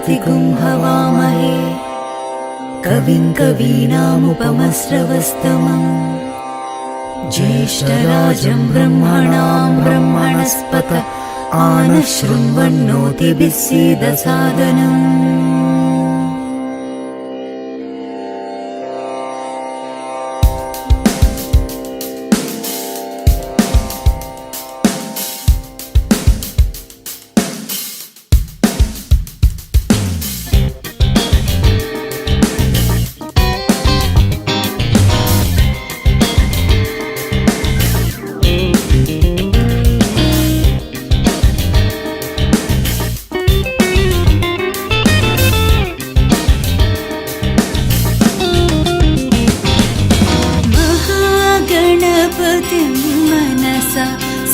गणपतिगुं हवामहे कविं कवीनामुपमश्रवस्तमम् ज्येष्ठराजं ब्रह्मणां ब्रह्मणस्पत आनशृण्वन्नोतिभिः सीदसादनम्।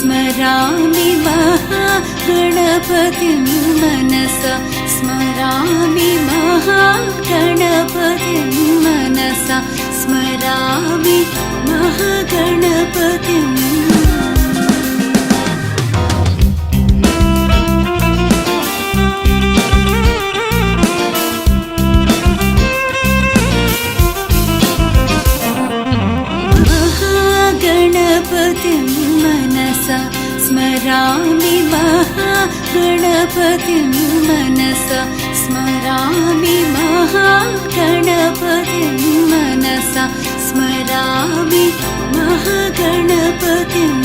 स्मरामि महागणपतिं मनसा स्मरामि महागणपतिं मनसा स्मरामि महागणपतिम्। महागणपतिं मनसा स्मरामि महागणपतिं मनसा स्मरामि महागणपतिं मनसा स्मरामि महागणपतिम्।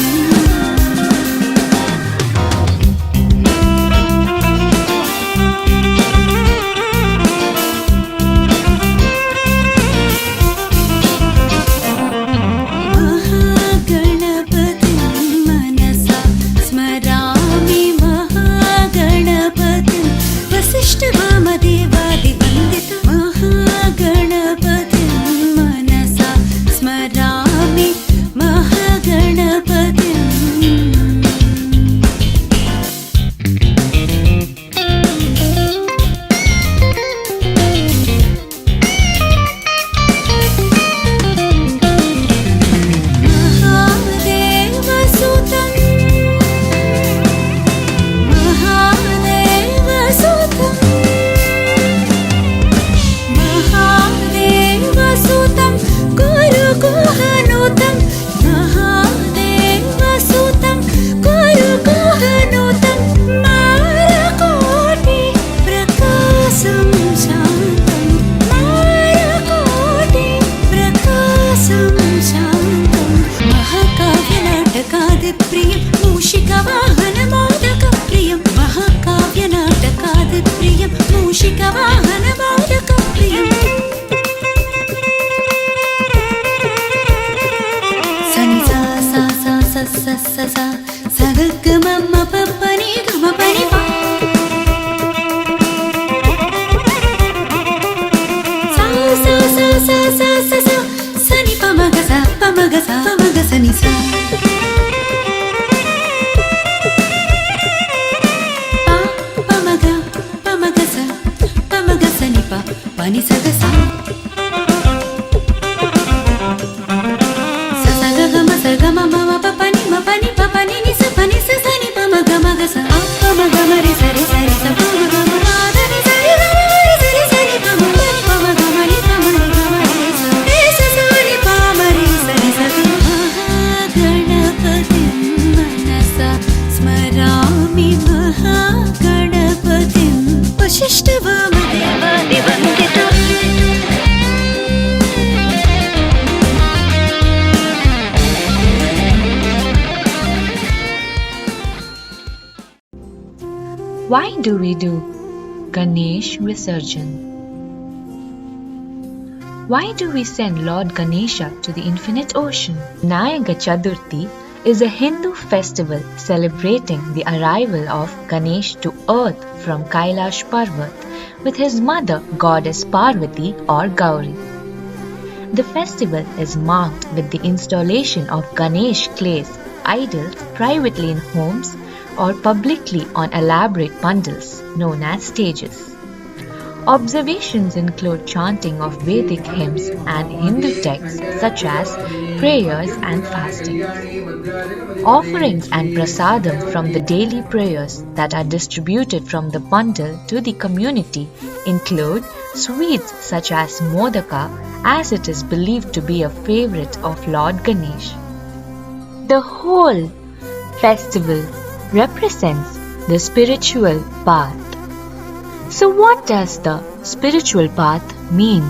Why do we do Ganesh Visarjan? Why do we send Lord Ganesha to the infinite ocean? Vinayak Chaturthi is a Hindu festival celebrating the arrival of Ganesh to earth from Kailash Parvat with his mother Goddess Parvati or Gauri. The festival is marked with the installation of Ganesh clays idols privately in homes or publicly on elaborate pandals known as stages. Observations include chanting of Vedic hymns and Hindu texts such as prayers and fasting. Offerings and prasadam from the daily prayers that are distributed from the bundle to the community include sweets such as modaka, as it is believed to be a favorite of Lord Ganesh. The whole festival represents the spiritual path. So what does the spiritual path mean?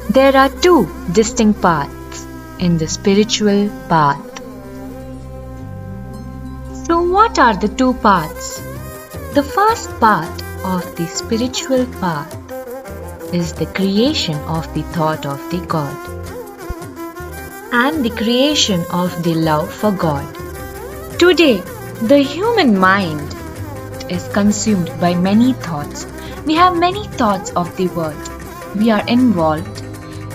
There are two distinct paths in the spiritual path. So what are the two paths? The first part of the spiritual path is the creation of the thought of the God and the creation of the love for God. Today, the human mind is consumed by many thoughts. We have many thoughts of the world. We are involved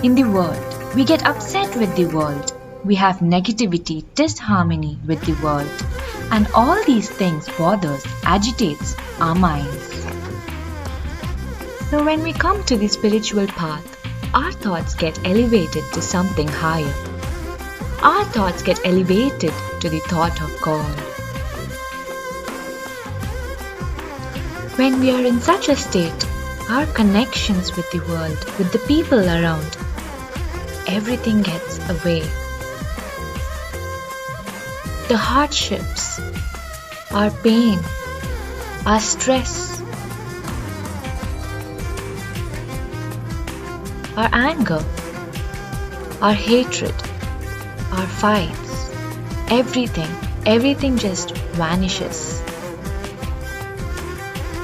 in the world. We get upset with the world. We have negativity, disharmony with the world. And all these things bothers, agitates our minds. So when we come to the spiritual path, our thoughts get elevated to something higher. Our thoughts get elevated to the thought of God. When we are in such a state, our connections with the world, with the people around, everything gets away. The hardships, our pain, our stress, our anger, our hatred, our fights, everything just vanishes.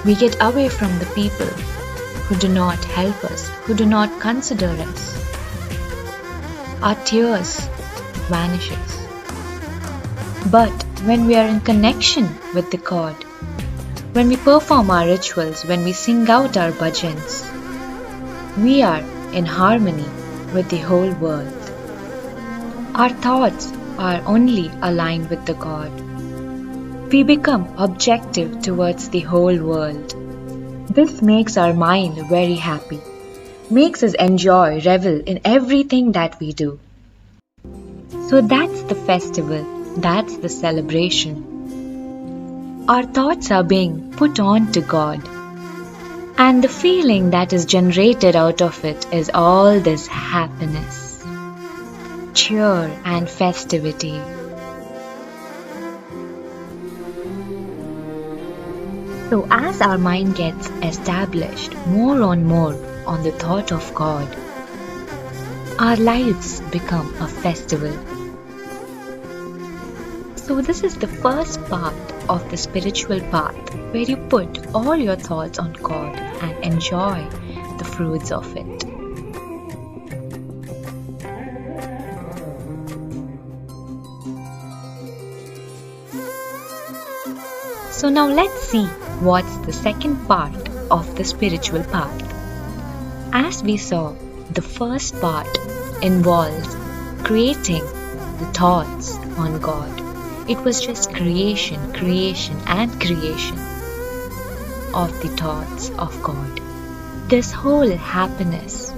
We get away from the people who do not help us, who do not consider us. Our tears vanishes. But when we are in connection with the God, when we perform our rituals, when we sing out our bhajans, we are in harmony with the whole world. Our thoughts are only aligned with the God. We become objective towards the whole world. This makes our mind very happy, makes us enjoy, revel in everything that we do. So that's the festival, that's the celebration. Our thoughts are being put on to God, and the feeling that is generated out of it is all this happiness, cheer and festivity. So as our mind gets established more and more on the thought of God, our lives become a festival. So this is the first part of the spiritual path, where you put all your thoughts on God and enjoy the fruits of it. So now let's see what's the second part of the spiritual path. As we saw, the first part involves creating the thoughts on God. It was just creation of the thoughts of God. This whole happiness,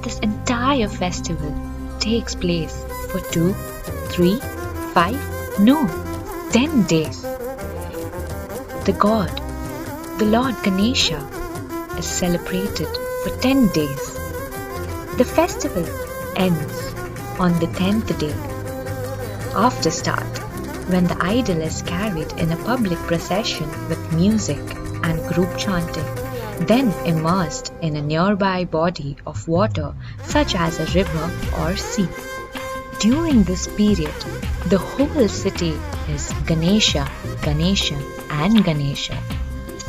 this entire festival takes place for 2, 3, 5, no, 10 days. The God, the Lord Ganesha, is celebrated for 10 days. The festival ends on the 10th day. After start, when the idol is carried in a public procession with music and group chanting, then immersed in a nearby body of water such as a river or sea. During this period, the whole city is Ganesha, Ganesha and Ganesha.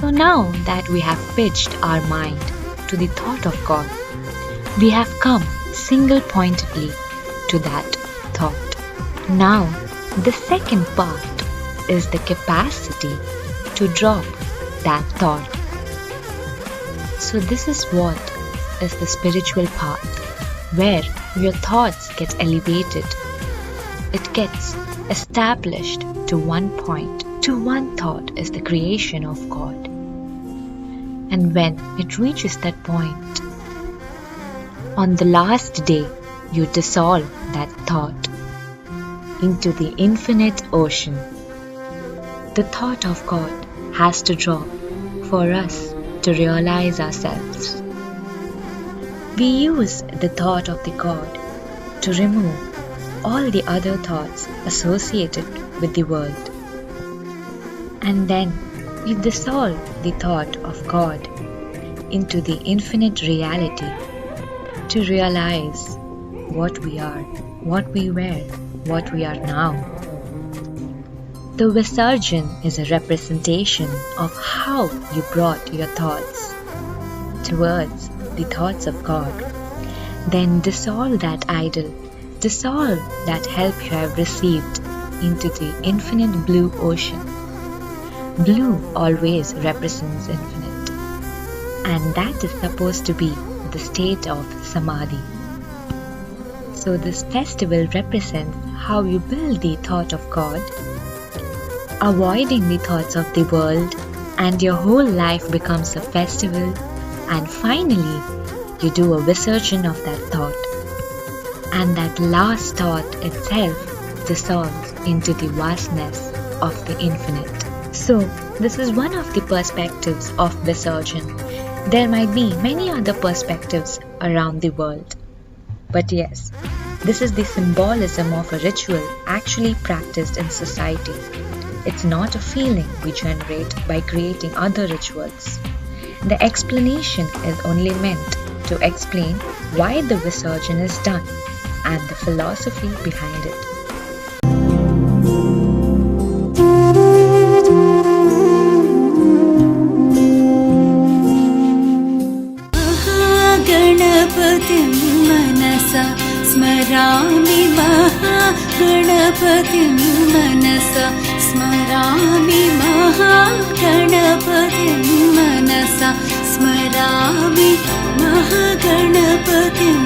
So now that we have pitched our mind to the thought of God, we have come single-pointedly to that thought. Now, the second part is the capacity to drop that thought. So this is what is the spiritual path, where your thoughts get elevated. It gets established to one point. To one thought is the creation of God. and when it reaches that point, on the last day, you dissolve that thought into the infinite ocean. The thought of God has to drop for us to realize ourselves. We use the thought of the God to remove all the other thoughts associated with the world. And then we dissolve the thought of God into the infinite reality to realize what we are, what we were, what we are now. The Visarjan is a representation of how you brought your thoughts towards the thoughts of God. Then dissolve that idol, dissolve that help you have received into the infinite blue ocean. Blue always represents infinite, and that is supposed to be the state of Samadhi. So this festival represents how you build the thought of God, avoiding the thoughts of the world, and your whole life becomes a festival, and finally you do a Visarjan of that thought, and that last thought itself dissolves into the vastness of the infinite. So this is one of the perspectives of Visarjan. There might be many other perspectives around the world. But yes, this is the symbolism of a ritual actually practiced in society. It's not a feeling we generate by creating other rituals. The explanation is only meant to explain why the Visarjan is done and the philosophy behind it. MahaGanapathim manasa स्मरामि महागणपतिं मनसा स्मरामि महागणपतिं मनसा स्मरामि महागणपतिम्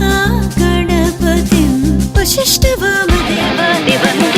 महागणपतिं वशिष्ठवामदेवादिवं